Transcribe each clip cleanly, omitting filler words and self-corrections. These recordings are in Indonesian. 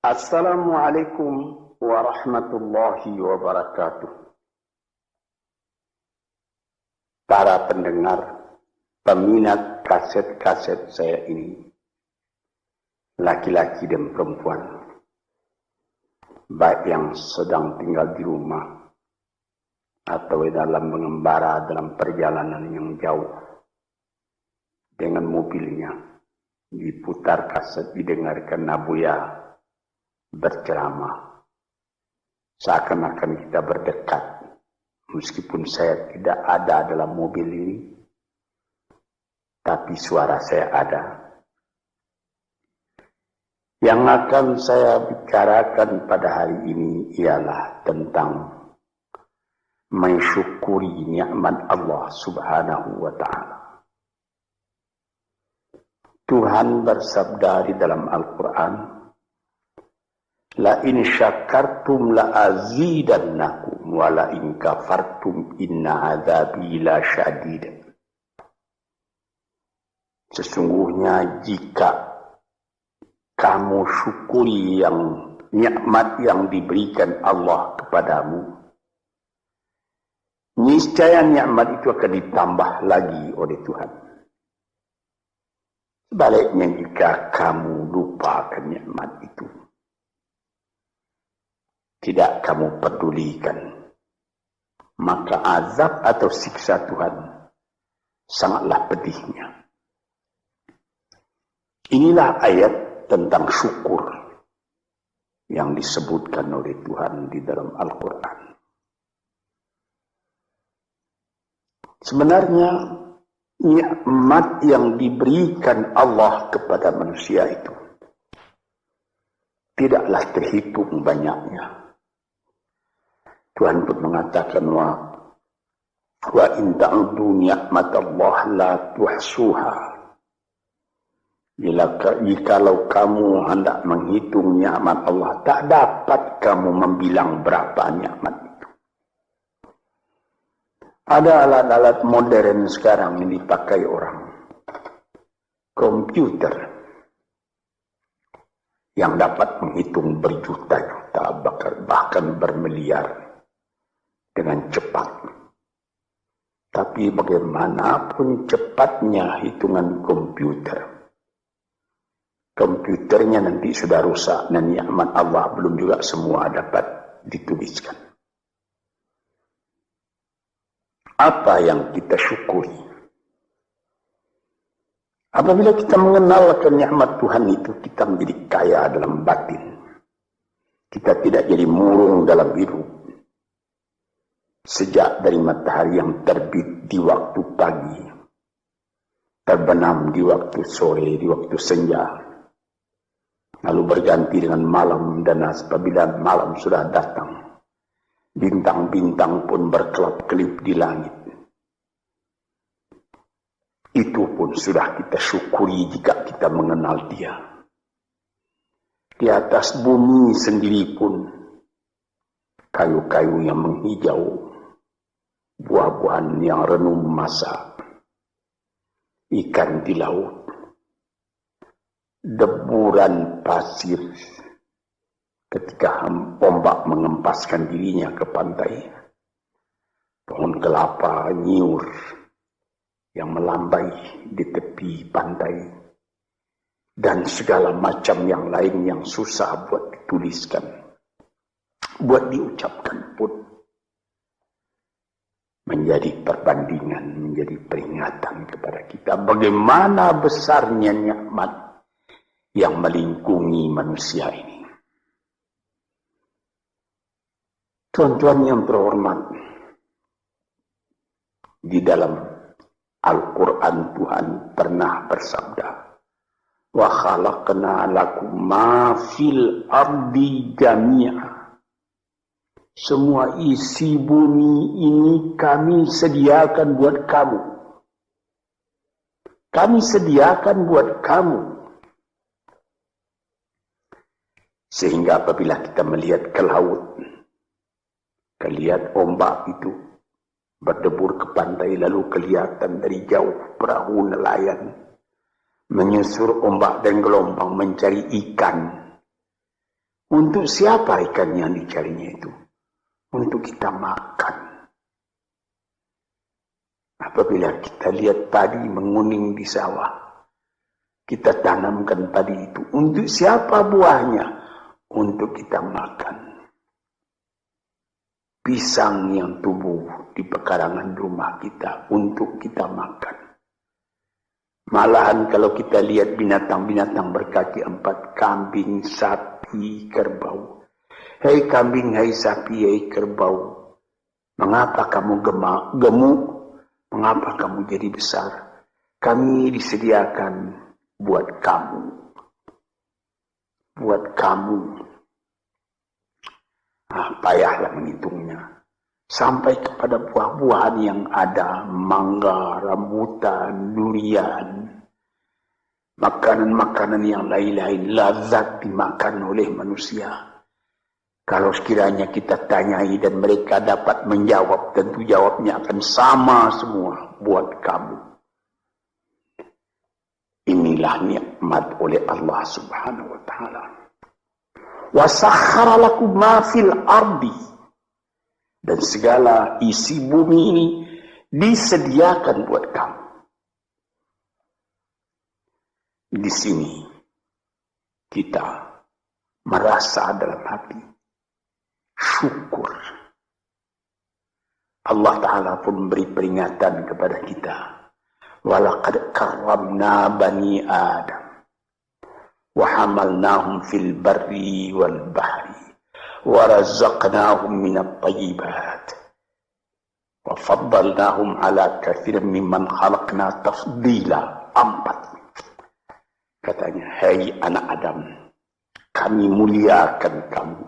Assalamualaikum warahmatullahi wabarakatuh. Para pendengar, peminat kaset-kaset saya ini, laki-laki dan perempuan, baik yang sedang tinggal di rumah atau dalam mengembara dalam perjalanan yang jauh dengan mobilnya, diputar kaset, didengarkan Nabuya berceramah, seakan-akan kita berdekat, meskipun saya tidak ada dalam mobil ini, tapi suara saya ada. Yang akan saya bicarakan pada hari ini ialah tentang mensyukuri nikmat Allah Subhanahu wa Ta'ala. Tuhan bersabda di dalam Al-Quran, la in syakartum la azidannakum wa la in kafartum inna adzabi la syadid. Sesungguhnya jika kamu syukuri yang nikmat yang diberikan Allah kepadamu, niscaya nikmat itu akan ditambah lagi oleh Tuhan. Sebaliknya jika kamu lupakan nikmat itu, tidak kamu pedulikan, maka azab atau siksa Tuhan sangatlah pedihnya. Inilah ayat tentang syukur yang disebutkan oleh Tuhan di dalam Al-Quran. Sebenarnya nikmat yang diberikan Allah kepada manusia itu tidaklah terhitung banyaknya. Tuhan pun mengatakan wa in ta'udu ni'matallah la tuhsuha. Jikalau kamu hendak menghitung nikmat Allah, tak dapat kamu membilang berapa nikmat itu. Ada alat-alat modern sekarang yang dipakai orang, komputer, yang dapat menghitung berjuta-juta, bahkan bermiliar dengan cepat. Tapi bagaimanapun cepatnya hitungan komputernya nanti sudah rusak dan nikmat Allah belum juga semua dapat dituliskan. Apa yang kita syukuri? Apabila kita mengenalkan nikmat Tuhan itu, kita menjadi kaya dalam batin. Kita tidak jadi murung dalam hidup. Sejak dari matahari yang terbit di waktu pagi, terbenam di waktu sore, di waktu senja, lalu berganti dengan malam, dan apabila malam sudah datang, bintang-bintang pun berkelap-kelip di langit. Itu pun sudah kita syukuri jika kita mengenal Dia. Di atas bumi sendiri pun kayu-kayu yang menghijau, buah-buahan yang renum masak, ikan di laut, deburan pasir ketika ombak mengempaskan dirinya ke pantai, pohon kelapa nyiur yang melambai di tepi pantai, dan segala macam yang lain yang susah buat dituliskan, buat diucapkan pun, menjadi perbandingan, menjadi peringatan kepada kita bagaimana besarnya nikmat yang melingkungi manusia ini. Tuan-tuan yang terhormat, di dalam Al-Quran Tuhan pernah bersabda, wa khalaqna lakum ma fil ardi jami'a. Semua isi bumi ini kami sediakan buat kamu. Kami sediakan buat kamu. Sehingga apabila kita melihat ke laut, lihat ombak itu berdebur ke pantai, lalu kelihatan dari jauh perahu nelayan menyusur ombak dan gelombang mencari ikan Untuk siapa ikan yang dicarinya itu? Untuk kita makan. Apabila kita lihat padi menguning di sawah, kita tanamkan padi itu. Untuk siapa buahnya? Untuk kita makan. Pisang yang tumbuh di pekarangan rumah kita untuk kita makan. Malahan kalau kita lihat binatang-binatang berkaki 4, kambing, sapi, kerbau. Hei kambing, hei sapi, hei kerbau. Mengapa kamu gemuk? Mengapa kamu jadi besar? Kami disediakan buat kamu. Buat kamu. Payahlah menghitungnya. Sampai kepada buah-buahan yang ada, mangga, rambutan, durian, makanan-makanan yang lain-lain, lazat dimakan oleh manusia. Kalau sekiranya kita tanyai dan mereka dapat menjawab, tentu jawabnya akan sama semua buat kamu. Inilah nikmat oleh Allah Subhanahu wa ta'ala. Wa sakhkhara lakum ma fil ardi. Dan segala isi bumi ini disediakan buat kamu. Di sini kita merasa dalam hati syukur. Allah Ta'ala pun beri peringatan kepada kita. Walaqad karramna bani Adam wa hamalnahum fil barri wal bahri وَرَزَّقْنَاهُمْ مِنَ الطَّيِّبَاتِ وَفَضَّلْنَاهُمْ عَلَى كَثِيرٍ مِّمَّنْ خَلَقْنَا تَفْضِيلًا. 4. Katanya, hai anak Adam, kami muliakan kamu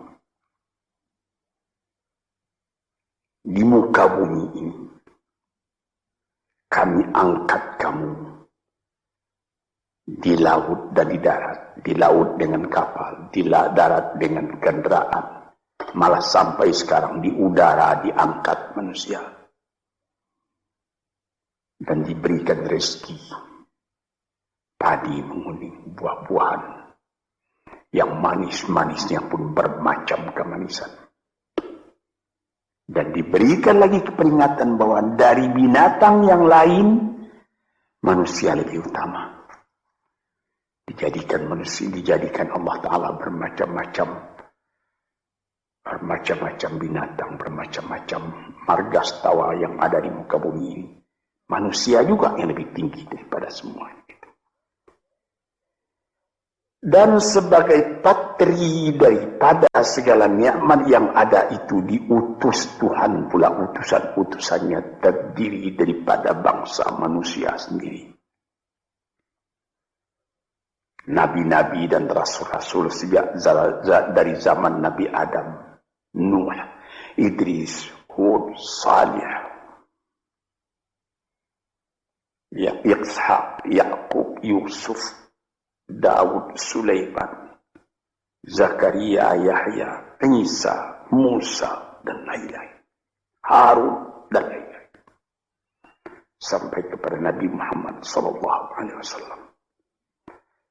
di muka bumi ini. Kami angkat kamu di laut dan di darat. Di laut dengan kapal, di darat dengan kendaraan. Malah sampai sekarang di udara diangkat manusia. Dan diberikan rezeki. Padi menguning, buah-buahan. Yang manis-manisnya pun bermacam kemanisan. Dan diberikan lagi peringatan bahwa dari binatang yang lain, manusia lebih utama. Dijadikan Allah Ta'ala bermacam-macam binatang, bermacam-macam margastawa yang ada di muka bumi ini. Manusia juga yang lebih tinggi daripada semua itu. Dan sebagai patri daripada segala nikmat yang ada itu, diutus Tuhan pula, utusan-utusannya terdiri daripada bangsa manusia sendiri. Nabi-nabi dan rasul-rasul sejak dari zaman Nabi Adam, Nuh, Idris, Hud, Salih, Ishaq, Yaqub, Yusuf, Daud, Sulaiman, Zakaria, Yahya, Isa, Musa, dan lain-lain. Harun, dan lain-lain. Sampai kepada Nabi Muhammad SAW.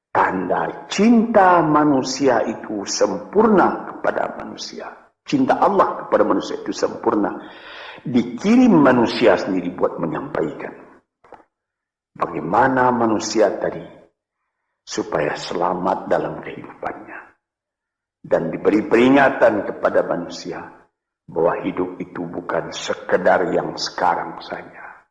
Tanda cinta manusia itu sempurna kepada manusia. Cinta Allah kepada manusia itu sempurna. Dikirim manusia sendiri buat menyampaikan. Bagaimana manusia tadi supaya selamat dalam kehidupannya. Dan diberi peringatan kepada manusia bahwa hidup itu bukan sekedar yang sekarang saja.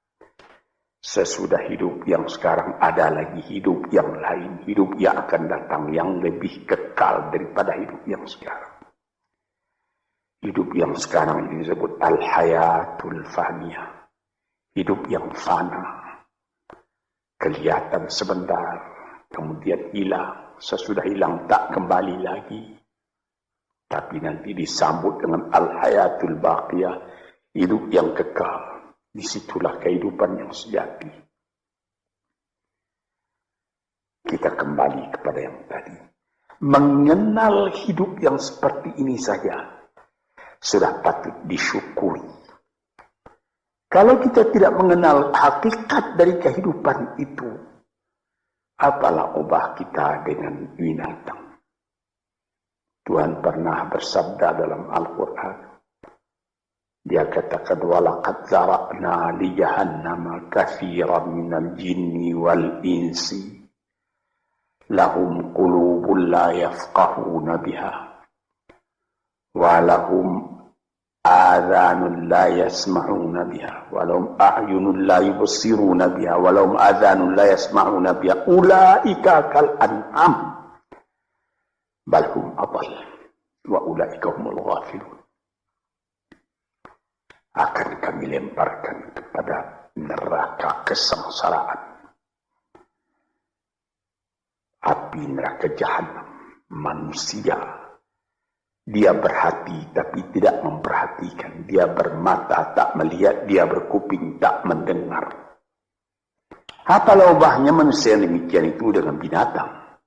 Sesudah hidup yang sekarang ada lagi hidup yang lain. Hidup yang akan datang yang lebih kekal daripada hidup yang sekarang. Hidup yang sekarang ini disebut al-hayatul faniyah. Hidup yang fana. Kelihatan sebentar, kemudian hilang. Sesudah hilang tak kembali lagi. Tapi nanti disambut dengan al-hayatul baqiyah. Hidup yang kekal. Disitulah kehidupan yang sejati. Kita kembali kepada yang tadi. Mengenal hidup yang seperti ini saja sudah patut disyukuri. Kalau kita tidak mengenal hakikat dari kehidupan itu, apalah ubah kita dengan binatang? Tuhan pernah bersabda dalam Al-Quran. Dia katakan, walaqad zara'na li jahannama katsiran minal jinni wal insi lahum qulubun la yafqahuna biha wa lahum adhanun la yasma'una biha wa lahum a'yunun la yubsiruna biha wa lahum adhanun la yasma'una biha ulaika kal an'am bal hum adall wa ulaika humul ghafilun. Akan kami lemparkan kepada neraka kesengsaraan, api neraka jahanam. Manusia, dia berhati tapi tidak memperhatikan, dia bermata tak melihat, dia berkuping tak mendengar. Apalah ubahnya manusia demikian itu dengan binatang,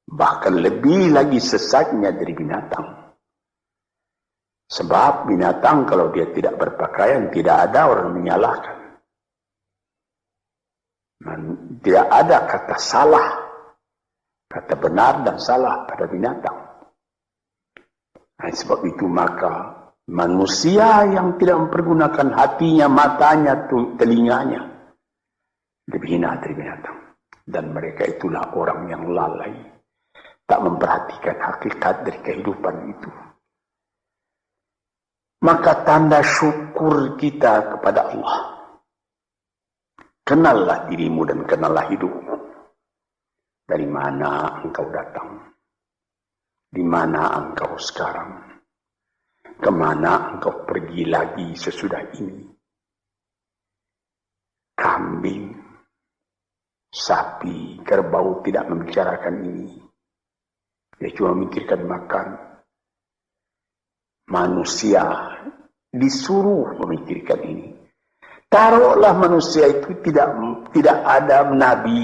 bahkan lebih lagi sesatnya dari binatang. Sebab binatang kalau dia tidak berpakaian, tidak ada orang menyalahkan. Tidak ada kata salah, kata benar dan salah pada binatang. Nah, sebab itu maka manusia yang tidak mempergunakan hatinya, matanya, telinganya, lebih hina dari binatang. Dan mereka itulah orang yang lalai, tak memperhatikan hakikat dari kehidupan itu. Maka tanda syukur kita kepada Allah. Kenallah dirimu dan kenallah hidupmu. Dari mana engkau datang? Di mana engkau sekarang? Kemana engkau pergi lagi sesudah ini? Kambing, sapi, kerbau tidak membicarakan ini. Dia cuma memikirkan makan. Manusia disuruh memikirkan ini. Taruhlah manusia itu tidak ada nabi,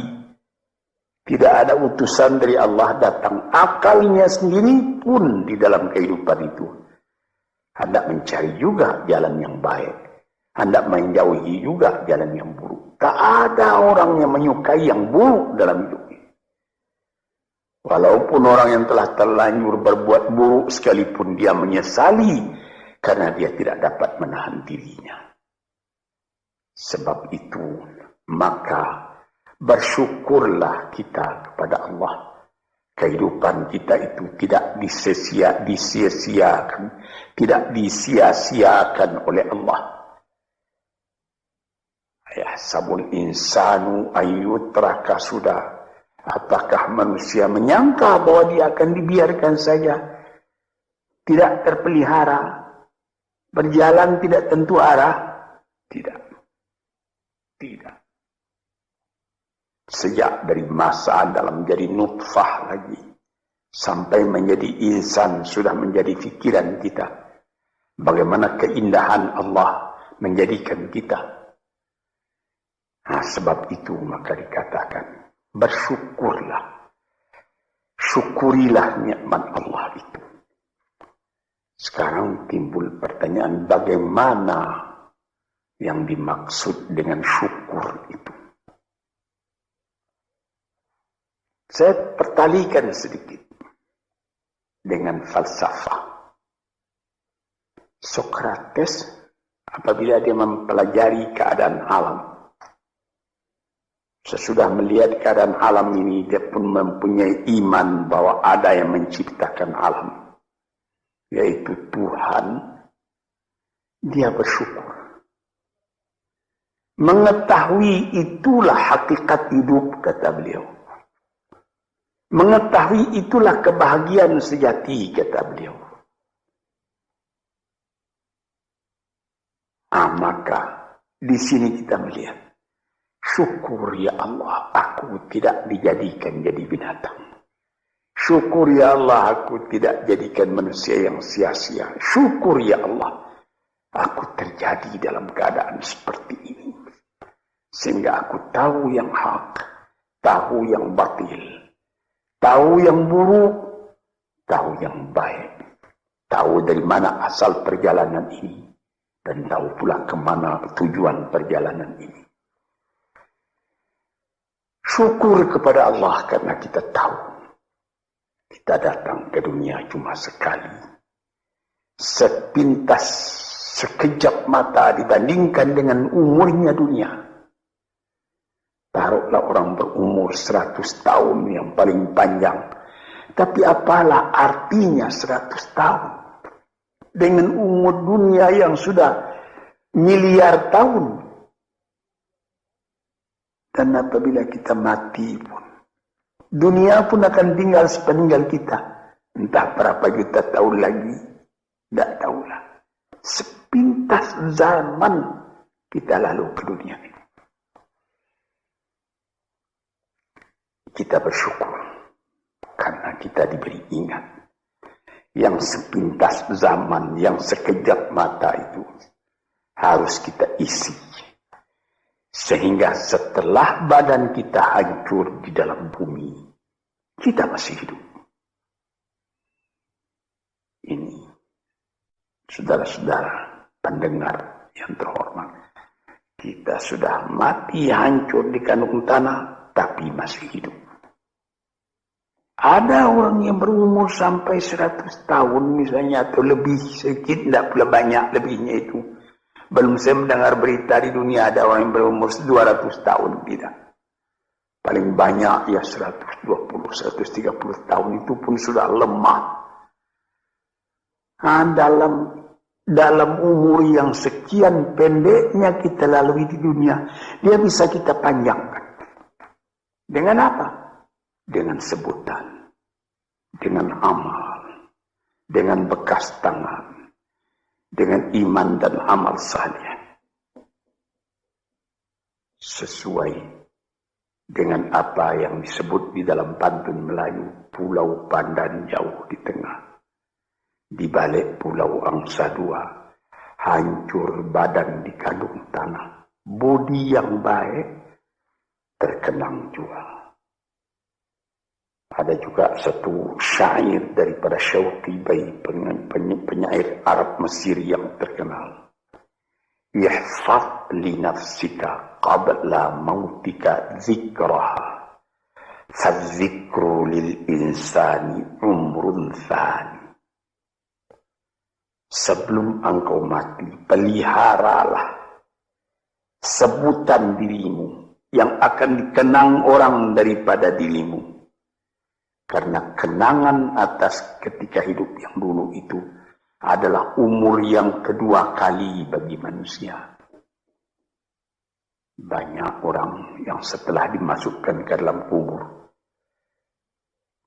tidak ada utusan dari Allah datang. Akalnya sendiri pun di dalam kehidupan itu hendak mencari juga jalan yang baik, hendak menjauhi juga jalan yang buruk. Tak ada orang yang menyukai yang buruk dalam hidup. Walaupun orang yang telah terlanjur berbuat buruk sekalipun dia menyesali karena dia tidak dapat menahan dirinya. Sebab itu maka bersyukurlah kita kepada Allah. Kehidupan kita itu tidak disia-siakan, tidak disia-siakan oleh Allah. Yahsabul insanu ayyutraka sudah. Apakah manusia menyangka bahwa dia akan dibiarkan saja, tidak terpelihara, berjalan tidak tentu arah? Tidak. Tidak. Sejak dari masa dalam menjadi nutfah lagi, sampai menjadi insan sudah menjadi pikiran kita. Bagaimana keindahan Allah menjadikan kita. Nah, sebab itu maka dikatakan, bersyukurlah, syukurilah nikmat Allah itu. Sekarang timbul pertanyaan, bagaimana yang dimaksud dengan syukur itu? Saya pertalikan sedikit dengan falsafah. Sokrates apabila dia mempelajari keadaan alam, sesudah melihat keadaan alam ini, dia pun mempunyai iman bahwa ada yang menciptakan alam, yaitu Tuhan. Dia bersyukur. Mengetahui itulah hakikat hidup, kata beliau. Mengetahui itulah kebahagiaan sejati, kata beliau. Maka di sini kita melihat, syukur ya Allah, aku tidak dijadikan jadi binatang. Syukur ya Allah, aku tidak jadikan manusia yang sia-sia. Syukur ya Allah, aku terjadi dalam keadaan seperti ini. Sehingga aku tahu yang hak, tahu yang batil, tahu yang buruk, tahu yang baik. Tahu dari mana asal perjalanan ini, dan tahu pula kemana tujuan perjalanan ini. Syukur kepada Allah karena kita tahu Kita datang ke dunia cuma sekali. Sepintas, sekejap mata dibandingkan dengan umurnya dunia. Taruhlah orang berumur 100 tahun yang paling panjang. Tapi apalah artinya 100 tahun? Dengan umur dunia yang sudah miliar tahun. Dan apabila kita mati pun, dunia pun akan tinggal sepeninggal kita. Entah berapa juta tahun lagi, tidak tahulah. Sepintas zaman kita lalu ke dunia ini. Kita bersyukur karena kita diberi ingat. Yang sepintas zaman, yang sekejap mata itu harus kita isi. Sehingga setelah badan kita hancur di dalam bumi, kita masih hidup. Ini, saudara-saudara pendengar yang terhormat, kita sudah mati hancur di kandung tanah, tapi masih hidup. Ada orang yang berumur sampai 100 tahun misalnya, atau lebih sedikit, tidak pula banyak lebihnya itu. Belum saya mendengar berita di dunia ada orang yang berumur 200 tahun, tidak. Paling banyak ya 120, 130 tahun itu pun sudah lemah. Nah, dalam umur yang sekian pendeknya kita lalui di dunia, dia bisa kita panjangkan. Dengan apa? Dengan sebutan, dengan amal, dengan bekas tangan, dengan iman dan amal saleh. Sesuai dengan apa yang disebut di dalam pantun Melayu, Pulau Pandan jauh di tengah. Di balik pulau angsa dua, hancur badan di kandung tanah. Budi yang baik terkenang jua. Ada juga satu syair daripada Syauqi Bai, penyair Arab Mesir yang terkenal. Ihfaz li nafsika qabla mautika zikraha, fadzikru lil insani umrun thani. Sebelum engkau mati, peliharalah sebutan dirimu yang akan dikenang orang daripada dirimu. Karena kenangan atas ketika hidup yang dulu itu adalah umur yang kedua kali bagi manusia. Banyak orang yang setelah dimasukkan ke dalam kubur,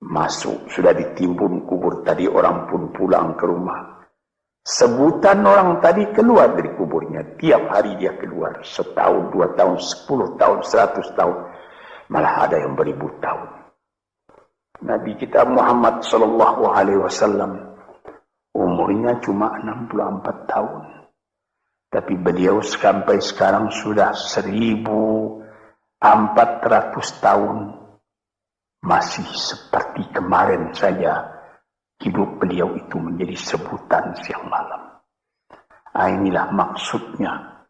masuk, sudah ditimbun kubur tadi, orang pun pulang ke rumah. Sebutan orang tadi keluar dari kuburnya. Tiap hari dia keluar. 1 tahun, 2 tahun, 10 tahun, 100 tahun. Malah ada yang beribu tahun. Nabi kita Muhammad SAW umurnya cuma 64 tahun. Tapi beliau sampai sekarang sudah 1400 tahun. Masih seperti kemarin saja. Hidup beliau itu menjadi sebutan siang malam. Inilah maksudnya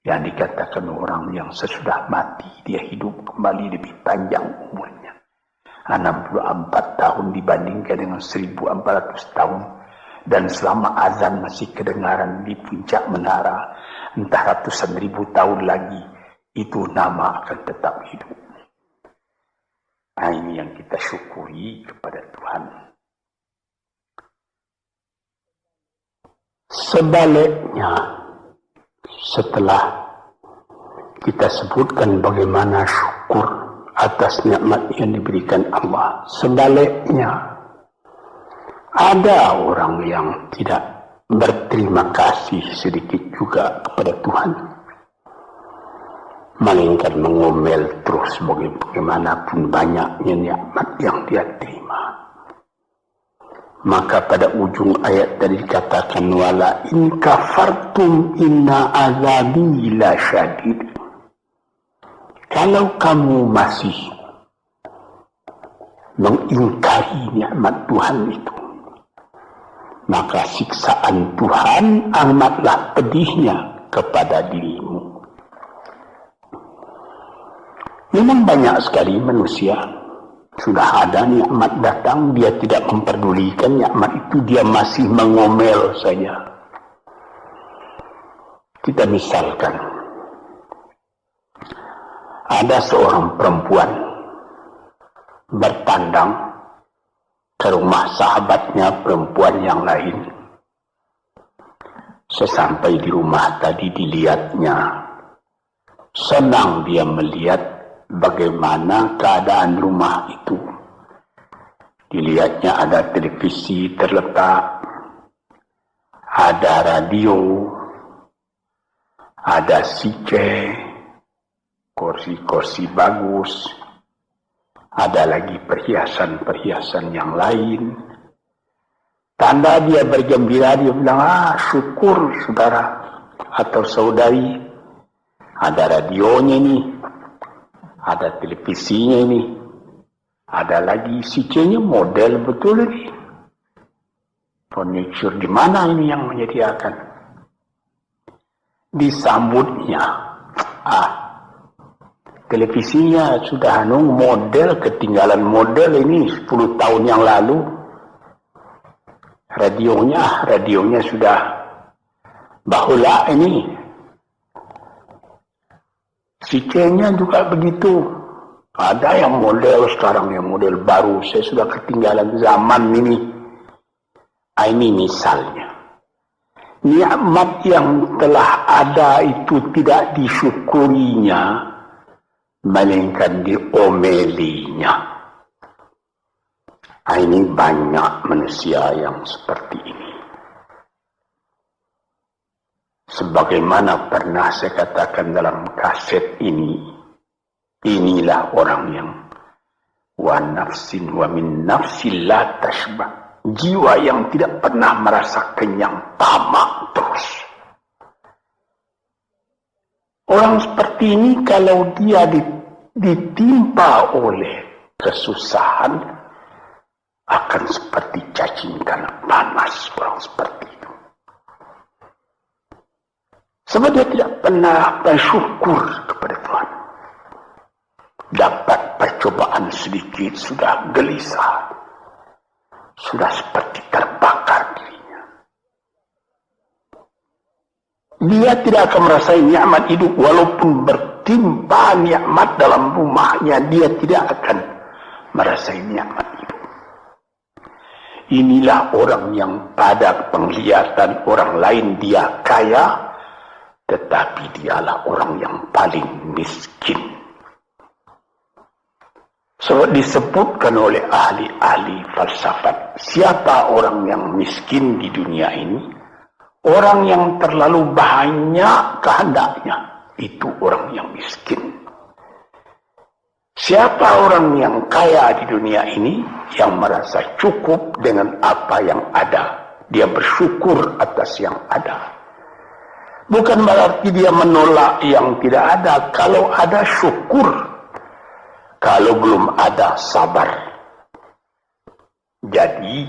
yang dikatakan orang yang sesudah mati dia hidup kembali lebih panjang umurnya. 64 tahun dibandingkan dengan 1400 tahun. Dan selama azan masih kedengaran di puncak menara, entah ratusan ribu tahun lagi, itu nama akan tetap hidup. Ini yang kita syukuri kepada Tuhan. Sebaliknya, setelah kita sebutkan bagaimana syukur atas nikmat yang diberikan Allah, sebaliknya ada orang yang tidak berterima kasih sedikit juga kepada Tuhan, melainkan mengomel terus bagaimanapun banyaknya nikmat yang dia terima. Maka pada ujung ayat tadi dikatakan, wala in kafartum inna azabi la syadid. Kalau kamu masih mengingkari nikmat Tuhan itu, maka siksaan Tuhan amatlah pedihnya kepada dirimu. Memang banyak sekali manusia Sudah ada nikmat datang, dia tidak memperdulikan nikmat itu, dia masih mengomel saja. Kita misalkan, ada seorang perempuan bertandang ke rumah sahabatnya perempuan yang lain. Sesampai di rumah tadi dilihatnya, senang dia melihat bagaimana keadaan rumah itu. Dilihatnya ada televisi terletak, ada radio, ada CC, kursi-kursi bagus, ada lagi perhiasan-perhiasan yang lain. Tanda dia bergembira, dia bilang, syukur saudara atau saudari, ada radionya nih, ada televisinya ini, ada lagi CC-nya model betul ini. Furniture di mana ini yang menyediakan? Disambutnya, televisinya sudah model, ketinggalan model ini 10 tahun yang lalu. Radionya sudah bahula ini. CC-nya juga begitu. Ada yang model sekarang, yang model baru. Saya sudah ketinggalan zaman ini. Ini misalnya. Nikmat yang telah ada itu tidak disyukurinya, melainkan diomelinya. Ini banyak manusia yang seperti ini. Sebagaimana pernah saya katakan dalam kaset ini, inilah orang yang wa nafsin wa min nafsin la tashba, jiwa yang tidak pernah merasa kenyang, tamak terus. Orang seperti ini kalau dia ditimpa oleh kesusahan, akan seperti cacing tanah panas orang seperti itu. Sebab dia tidak pernah bersyukur kepada Tuhan. Dapat percobaan sedikit sudah gelisah, sudah seperti terbakar dirinya. Dia tidak akan merasakan nikmat hidup walaupun bertimpa nikmat dalam rumahnya, dia tidak akan merasakan nikmat hidup. Inilah orang yang pada penglihatan orang lain dia kaya, tetapi dialah orang yang paling miskin. So, disebutkan oleh ahli-ahli falsafat, siapa orang yang miskin di dunia ini? Orang yang terlalu banyak kehendaknya, itu orang yang miskin. Siapa orang yang kaya di dunia ini, yang merasa cukup dengan apa yang ada? Dia bersyukur atas yang ada. Bukan berarti dia menolak yang tidak ada. Kalau ada, syukur. Kalau belum ada, sabar. Jadi,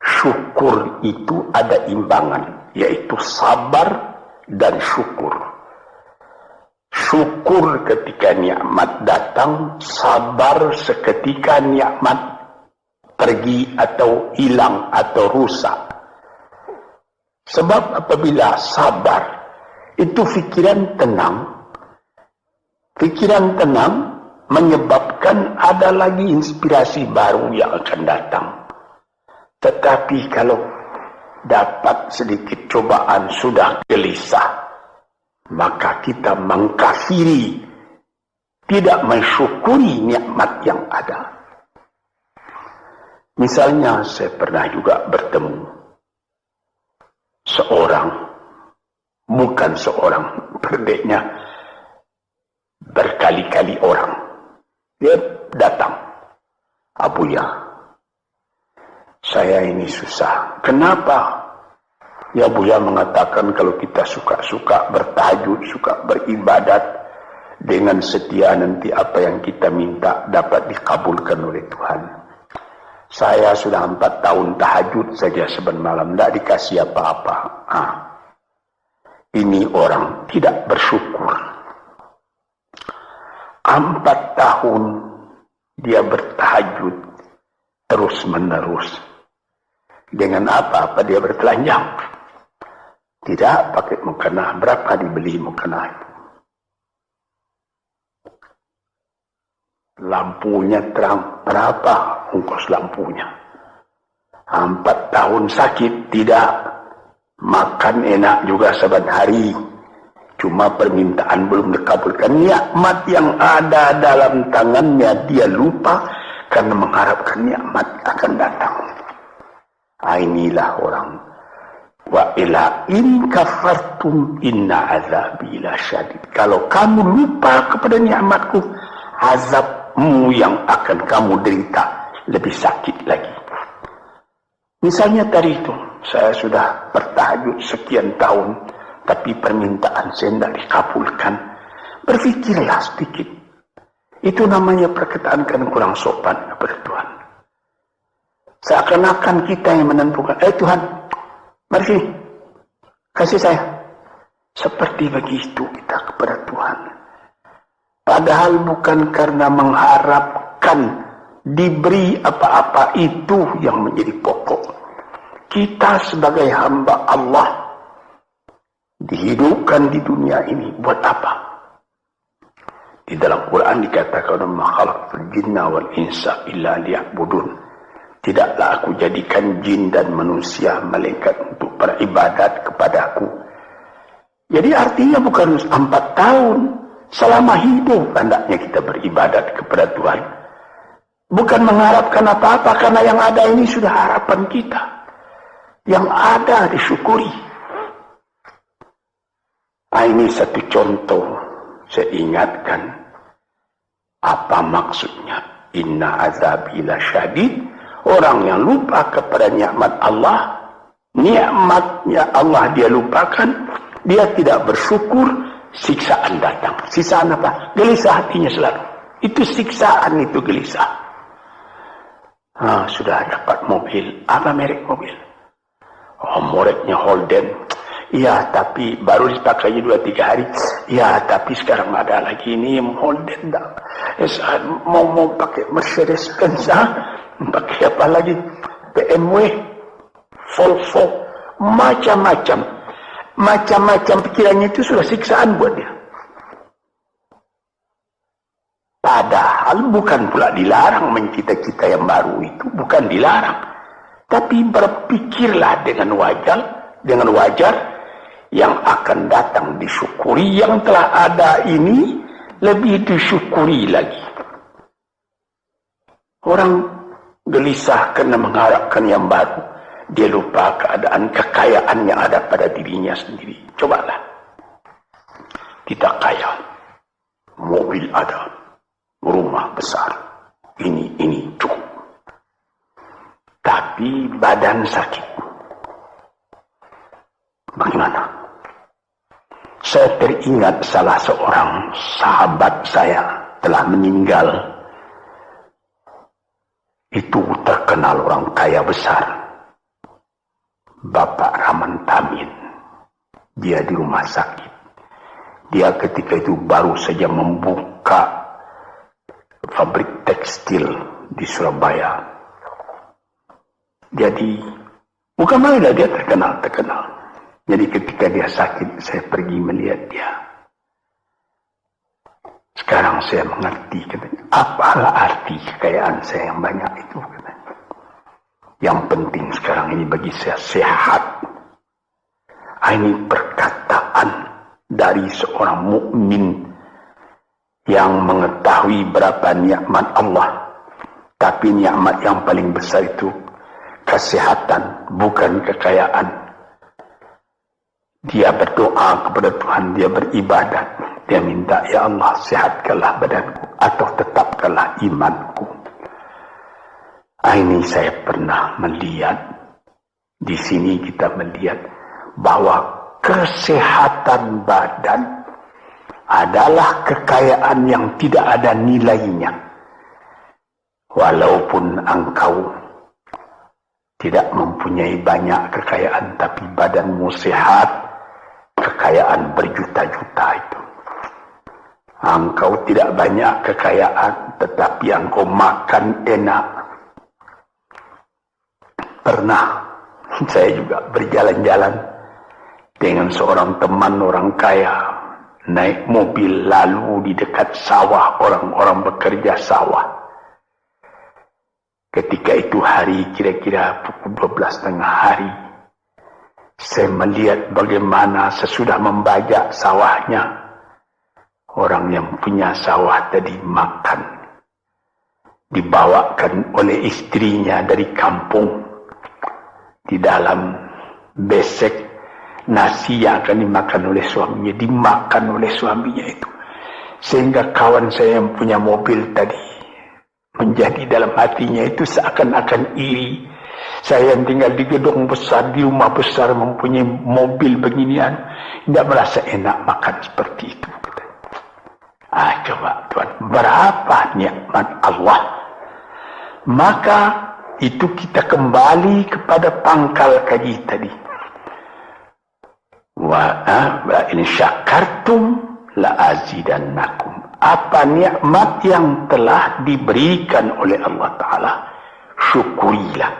syukur itu ada imbangan, yaitu sabar dan syukur. Syukur ketika nikmat datang, sabar seketika nikmat pergi atau hilang atau rusak. Sebab apabila sabar, itu pikiran tenang menyebabkan ada lagi inspirasi baru yang akan datang. Tetapi kalau dapat sedikit cobaan sudah gelisah, maka kita mengkafiri, tidak mensyukuri nikmat yang ada. Misalnya saya pernah juga bertemu bukan seorang, berdeknya berkali-kali orang. Dia datang, Abuya, saya ini susah. Kenapa? Ya, Buya mengatakan kalau kita suka bertahajud, suka beribadat dengan setia, nanti apa yang kita minta dapat dikabulkan oleh Tuhan. Saya sudah 4 tahun tahajud saja saban malam, tidak dikasih apa-apa. Ini orang tidak bersyukur. 4 tahun dia bertahajud terus menerus. Dengan apa-apa dia bertelanjang. Tidak pakai mukena. Berapa dibeli mukena itu? Lampunya terang. Berapa ongkos lampunya? 4 tahun sakit. Tidak. Makan enak juga saban hari. Cuma permintaan belum dikabulkan. Nikmat yang ada dalam tangannya dia lupa karena mengharapkan nikmat akan datang. Inilah orang. Wa ila in kafartum inna azabi lasyadid. Kalau kamu lupa kepada nikmatku, azabmu yang akan kamu derita lebih sakit lagi. Misalnya tadi itu, saya sudah bertahajud sekian tahun, tapi permintaan saya tidak dikabulkan. Berfikirlah sedikit. Itu namanya perkataan kan kurang sopan kepada Tuhan. Seakan-akan kita yang menentukan. Tuhan, mari sini. Kasih saya. Seperti begitu kita kepada Tuhan. Padahal bukan karena mengharapkan diberi apa-apa itu yang menjadi pokok. Kita sebagai hamba Allah dihidupkan di dunia ini buat apa? Di dalam Quran dikatakan ma khalaqtul jinna wal insa illa liya'budun. Tidaklah aku jadikan jin dan manusia malaikat untuk beribadat kepadaku. Jadi artinya bukan 4 tahun. Selama hidup hendaknya kita beribadat kepada Tuhan. Bukan mengharapkan apa-apa karena yang ada ini sudah harapan kita. Yang ada disyukuri. Ini satu contoh. Saya ingatkan. Apa maksudnya? Inna azabi lasyadid. Orang yang lupa kepada nikmat Allah, nikmatnya Allah dia lupakan, dia tidak bersyukur, siksaan datang. Siksaan apa? Gelisah hatinya selalu. Itu siksaan, itu gelisah. Sudah dapat mobil. Apa merek mobil? Mereknya Holden. Ya, tapi baru dipakainya 2-3 hari. Ya, tapi sekarang ada lagi ini Holden. Mau pakai Mercedes Benz. Pakai apa lagi? BMW, Volvo, macam-macam. Macam-macam pikirannya itu sudah siksaan buat dia. Padahal bukan pula dilarang mencita-cita yang baru itu. Bukan dilarang. Tapi berpikirlah dengan wajar yang akan datang disyukuri. Yang telah ada ini lebih disyukuri lagi. Orang gelisah karena mengharapkan yang baru. Dia lupa keadaan kekayaan yang ada pada dirinya sendiri. Cobalah. Kita kaya. Mobil ada. Rumah besar. Ini cukup. Tapi badan sakit. Bagaimana? Saya teringat salah seorang sahabat saya telah meninggal. Itu terkenal orang kaya besar. Bapak Rahman Tamin. Dia di rumah sakit. Dia ketika itu baru saja membuka pabrik tekstil di Surabaya. Jadi, bukan main dia terkenal. Jadi ketika dia sakit, saya pergi melihat dia. Sekarang saya mengerti, katanya, apalah arti kekayaan saya yang banyak itu, katanya. Yang penting sekarang ini bagi saya sehat. Ini perkataan dari seorang mukmin yang mengetahui berapa nikmat Allah. Tapi nikmat yang paling besar itu kesehatan, bukan kekayaan. Dia berdoa kepada Tuhan, dia beribadat. Dia minta, ya Allah, sehatkanlah badanku atau tetapkanlah imanku. Ini saya pernah melihat. Di sini kita melihat bahwa kesehatan badan adalah kekayaan yang tidak ada nilainya. Walaupun engkau tidak mempunyai banyak kekayaan, tapi badanmu sehat, kekayaan berjuta-juta itu. Engkau tidak banyak kekayaan, tetapi engkau makan enak. Pernah saya juga berjalan-jalan dengan seorang teman orang kaya, naik mobil lalu di dekat sawah, orang-orang bekerja sawah. Ketika itu hari kira-kira pukul 12.30 hari, saya melihat bagaimana sesudah membajak sawahnya, orang yang punya sawah tadi makan. Dibawakan oleh istrinya dari kampung di dalam besek nasi yang akan dimakan oleh suaminya, dimakan oleh suaminya itu. Sehingga kawan saya yang punya mobil tadi menjadi dalam hatinya itu seakan-akan iri. Saya yang tinggal di gedung besar, di rumah besar, mempunyai mobil beginian, tidak merasa enak makan seperti itu. Coba Tuhan, berapa nikmat Allah. Maka itu kita kembali kepada pangkal kaji tadi. Wa in syakartum la azidannakum. Apa nikmat yang telah diberikan oleh Allah Ta'ala, syukurilah.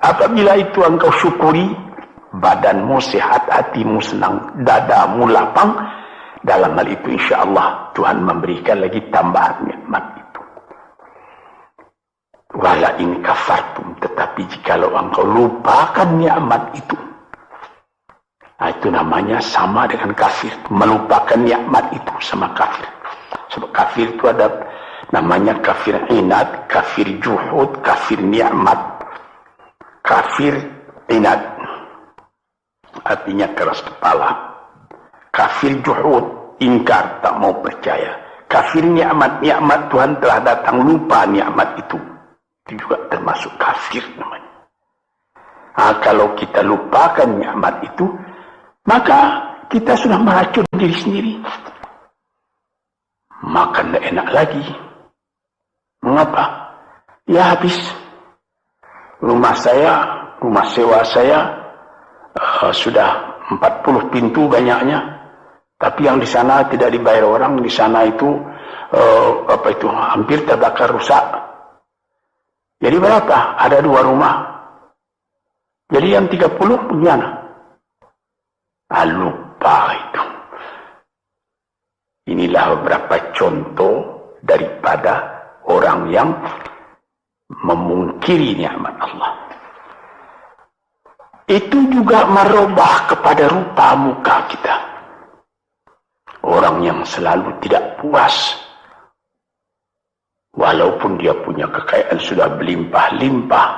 Apabila itu engkau syukuri, badanmu sehat, hatimu senang, dadamu lapang. Dalam hal itu insya Allah Tuhan memberikan lagi tambahan nikmat itu. Wala in kafartum, tetapi jikalau engkau lupakan nikmat itu, itu namanya sama dengan kafir. Melupakan nikmat itu sama kafir. Sebab kafir itu ada namanya kafir inad, kafir juhud, kafir nikmat. Kafir inad artinya keras kepala. Kafir juhud, ingkar, tak mau percaya. Kafir nikmat, nikmat Tuhan telah datang, lupa nikmat itu. Itu juga termasuk kafir namanya. Kalau kita lupakan nikmat itu, maka kita sudah meracun diri sendiri. Makan tidak enak lagi. Mengapa? Ya habis. Rumah sewa saya sudah 40 pintu banyaknya. Tapi yang di sana tidak dibayar orang. Di sana itu hampir terbakar rusak. Jadi berapa? Ada 2 rumah. Jadi yang 30 bagaimana? Lupa itu. Inilah beberapa contoh daripada orang yang memungkiri nikmat Allah. Itu juga merubah kepada rupa muka kita. Orang yang selalu tidak puas, walaupun dia punya kekayaan sudah berlimpah-limpah,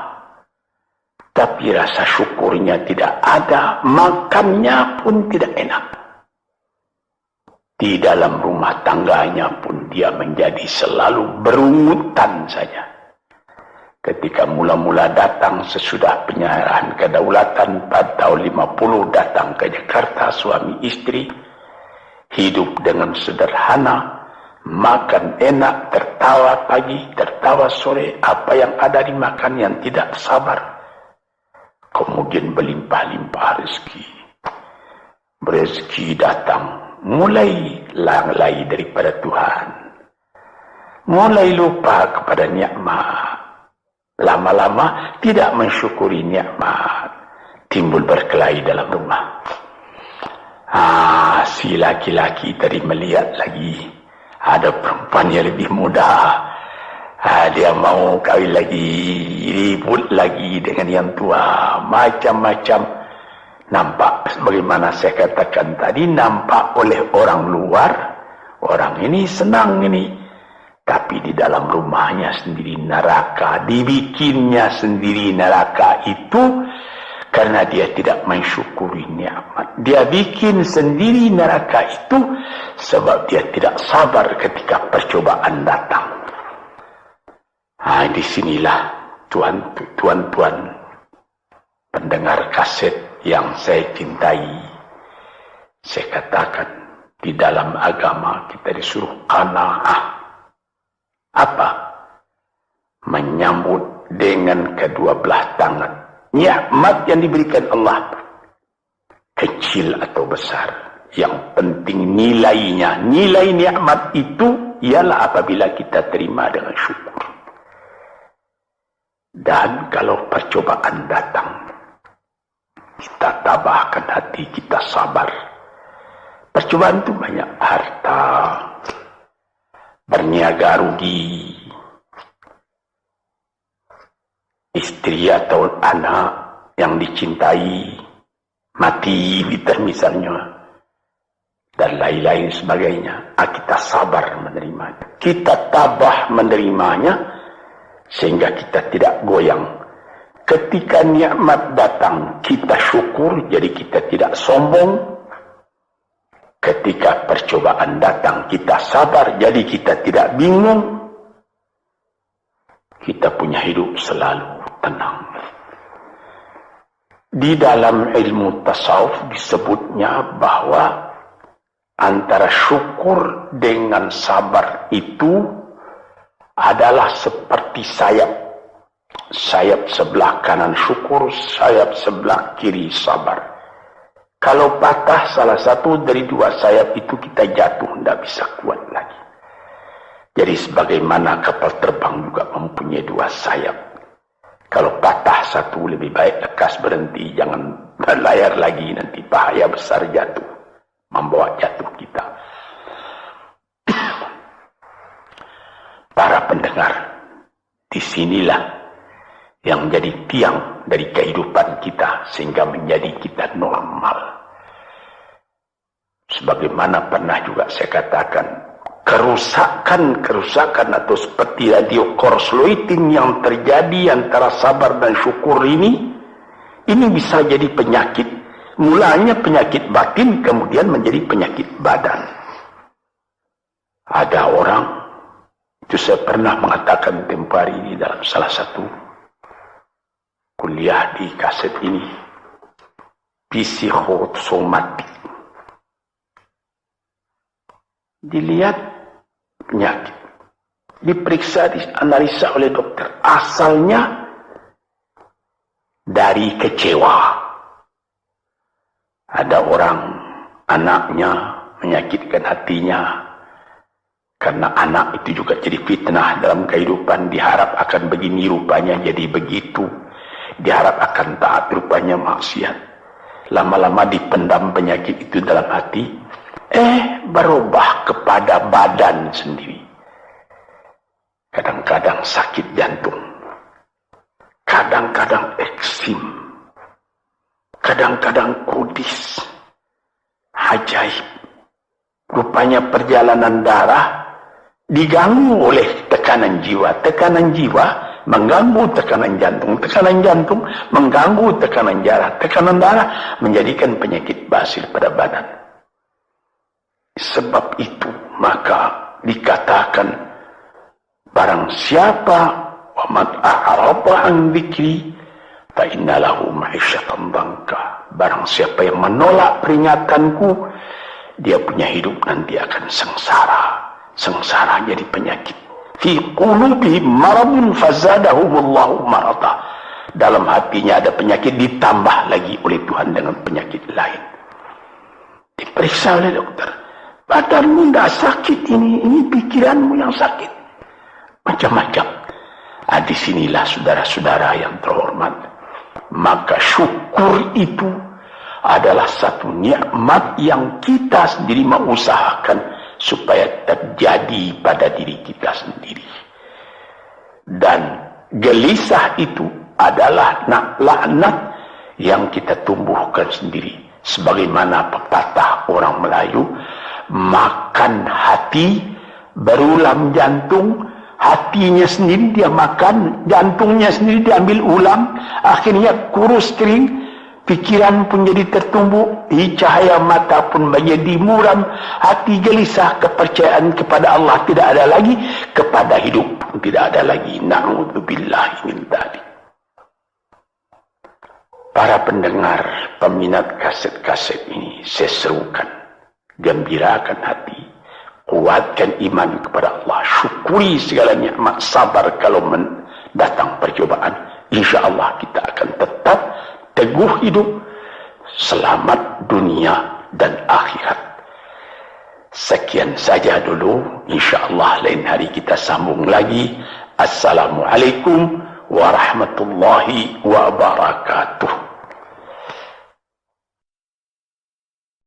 tapi rasa syukurnya tidak ada, makannya pun tidak enak. Di dalam rumah tangganya pun dia menjadi selalu berungutan saja. Ketika mula-mula datang sesudah penyerahan kedaulatan pada tahun 50 datang ke Jakarta, suami istri hidup dengan sederhana, makan enak, tertawa pagi, tertawa sore, apa yang ada dimakan yang tidak sabar. Kemudian berlimpah-limpah rezeki. Rezeki datang, mulai lalai daripada Tuhan. Mulai lupa kepada nikmat. Lama-lama tidak mensyukuri nikmat. Timbul berkelahi dalam rumah. Si laki-laki tadi melihat lagi ada perempuan yang lebih muda. Dia mau kawin lagi, ribut lagi dengan yang tua, macam-macam. Nampak sebagaimana saya katakan tadi, nampak oleh orang luar, orang ini senang ini. Tapi di dalam rumahnya sendiri neraka, dibikinnya sendiri neraka itu karena dia tidak mensyukuri nikmat. Dia bikin sendiri neraka itu sebab dia tidak sabar ketika percobaan datang. Disinilah tuan-tuan pendengar kaset yang saya cintai. Saya katakan di dalam agama kita disuruh qanaah. Apa? Menyambut dengan kedua belah tangan nikmat yang diberikan Allah, kecil atau besar. Yang penting nilainya. Nilai nikmat itu ialah apabila kita terima dengan syukur. Dan kalau percobaan datang, kita tabahkan hati, kita sabar. Percobaan itu banyak, harta, berniaga rugi, istri atau anak yang dicintai mati misalnya, dan lain-lain sebagainya. Kita sabar menerima, kita tabah menerimanya, sehingga kita tidak goyang. Ketika nikmat datang, kita syukur, jadi kita tidak sombong. Ketika percobaan datang, kita sabar, jadi kita tidak bingung. Kita punya hidup selalu tenang. Di dalam ilmu tasawuf disebutnya bahwa antara syukur dengan sabar itu adalah seperti sayap. Sayap sebelah kanan syukur, sayap sebelah kiri sabar. Kalau patah salah satu dari dua sayap itu, kita jatuh, tidak bisa kuat lagi. Jadi sebagaimana kapal terbang juga mempunyai dua sayap. Kalau patah satu, lebih baik lekas berhenti, jangan berlayar lagi, nanti bahaya besar jatuh, membawa jatuh kita. Para pendengar, disinilah yang menjadi tiang dari kehidupan kita sehingga menjadi kita normal. Sebagaimana pernah juga saya katakan, kerusakan atau seperti radio korsloitin yang terjadi antara sabar dan syukur ini bisa jadi penyakit. Mulanya penyakit batin, kemudian menjadi penyakit badan. Ada orang, itu saya pernah mengatakan tempoh hari ini dalam salah satu kuliah di kaset ini, psikosomatik. Dilihat penyakit, diperiksa, dianalisa oleh dokter. Asalnya dari kecewa. Ada orang, anaknya menyakitkan hatinya, karena anak itu juga jadi fitnah dalam kehidupan. Diharap akan begini, rupanya jadi begitu. Diharap akan taat, rupanya maksiat. Lama-lama dipendam penyakit itu dalam hati, berubah kepada badan sendiri. Kadang-kadang sakit jantung, kadang-kadang eksim, kadang-kadang kudis. Ajaib. Rupanya perjalanan darah diganggu oleh tekanan jiwa. Tekanan jiwa mengganggu tekanan jantung. Tekanan jantung mengganggu tekanan darah. Tekanan darah menjadikan penyakit basil pada badan. Sebab itu maka dikatakan, barang siapa wa man a'rada an dzikri fa inna lahu ma'isyatan dhanka. Barang siapa yang menolak peringatanku, dia punya hidup nanti akan sengsara. Sengsara jadi penyakit. Fi qulubihim maradun fazadahumullahu marada. Dalam hatinya ada penyakit, ditambah lagi oleh Tuhan dengan penyakit lain. Diperiksa oleh dokter. Badanmu tidak sakit ini pikiranmu yang sakit. Macam-macam. Disinilah saudara-saudara yang terhormat. Maka syukur itu adalah satu nikmat yang kita sendiri mengusahakan supaya terjadi pada diri kita sendiri. Dan gelisah itu adalah laknat yang kita tumbuhkan sendiri. Sebagaimana pepatah orang Melayu, makan hati, berulam jantung. Hatinya sendiri dia makan, jantungnya sendiri diambil ulam, akhirnya kurus kering, pikiran pun jadi tertumbuk, cahaya mata pun menjadi muram, hati gelisah, kepercayaan kepada Allah tidak ada lagi, kepada hidup pun tidak ada lagi. Na'udzubillahi min dzalik. Para pendengar, peminat kaset-kaset ini, saya serukan, gembirakan hati, kuatkan iman kepada Allah, syukuri segala nikmat, sabar kalau datang percobaan. Insya Allah kita akan tetap teguh hidup, selamat dunia dan akhirat. Sekian saja dulu, insyaallah lain hari kita sambung lagi. Assalamualaikum warahmatullahi wabarakatuh.